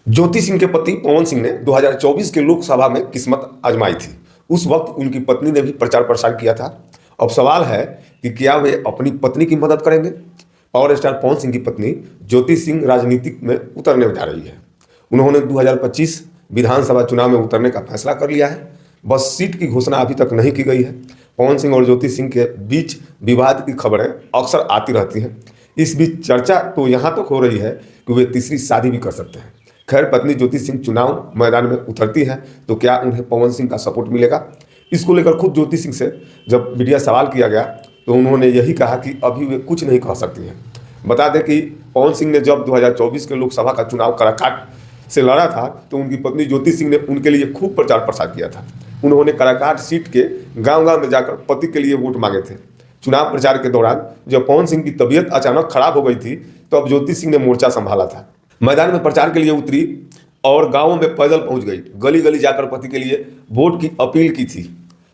ज्योति सिंह के पति पवन सिंह ने 2024 के लोकसभा में किस्मत आजमाई थी। उस वक्त उनकी पत्नी ने भी प्रचार प्रसार किया था। अब सवाल है कि क्या वे अपनी पत्नी की मदद करेंगे। पावर स्टार पवन सिंह की पत्नी ज्योति सिंह राजनीति में उतरने जा रही है। उन्होंने 2025 विधानसभा चुनाव में उतरने का फैसला कर लिया है। बस सीट की घोषणा अभी तक नहीं की गई है। पवन सिंह और ज्योति सिंह के बीच विवाद की खबरें अक्सर आती रहती हैं। इस बीच चर्चा तो यहाँ तक हो रही है कि वे तीसरी शादी भी कर सकते हैं। खैर, पत्नी ज्योति सिंह चुनाव मैदान में उतरती है तो क्या उन्हें पवन सिंह का सपोर्ट मिलेगा? इसको लेकर खुद ज्योति सिंह से जब मीडिया सवाल किया गया तो उन्होंने यही कहा कि अभी वे कुछ नहीं कह सकती हैं। बता दें कि पवन सिंह ने जब 2024 के लोकसभा का चुनाव काराकाट से लड़ा था तो उनकी पत्नी ज्योति सिंह ने उनके लिए खूब प्रचार प्रसार किया था। उन्होंने काराकाट सीट के गांव-गांव में जाकर पति के लिए वोट मांगे थे। चुनाव प्रचार के दौरान जब पवन सिंह की तबीयत अचानक खराब हो गई थी तो अब ज्योति सिंह ने मोर्चा संभाला था। मैदान में प्रचार के लिए उतरी और गांवों में पैदल पहुंच गई। गली गली जाकर पति के लिए वोट की अपील की थी।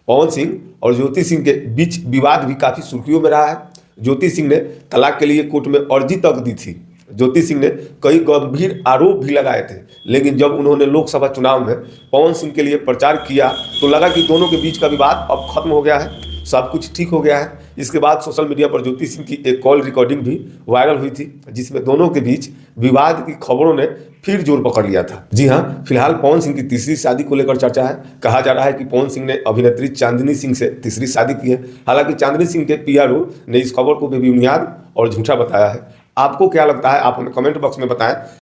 पवन सिंह और ज्योति सिंह के बीच विवाद भी काफी सुर्खियों में रहा है। ज्योति सिंह ने तलाक के लिए कोर्ट में अर्जी तक दी थी। ज्योति सिंह ने कई गंभीर आरोप भी लगाए थे, लेकिन जब उन्होंने लोकसभा चुनाव में पवन सिंह के लिए प्रचार किया तो लगा कि दोनों के बीच का विवाद अब खत्म हो गया है, सब कुछ ठीक हो गया है। इसके बाद सोशल मीडिया पर ज्योति सिंह की एक कॉल रिकॉर्डिंग भी वायरल हुई थी, जिसमें दोनों के बीच विवाद की खबरों ने फिर जोर पकड़ लिया था। जी हाँ, फिलहाल पवन सिंह की तीसरी शादी को लेकर चर्चा है। कहा जा रहा है कि पवन सिंह ने अभिनेत्री चांदनी सिंह से तीसरी शादी की है। हालांकि चांदनी सिंह के पीआरओ ने इस खबर को बेबुनियाद और झूठा बताया है। आपको क्या लगता है? आप हमें कमेंट बॉक्स में बताएं।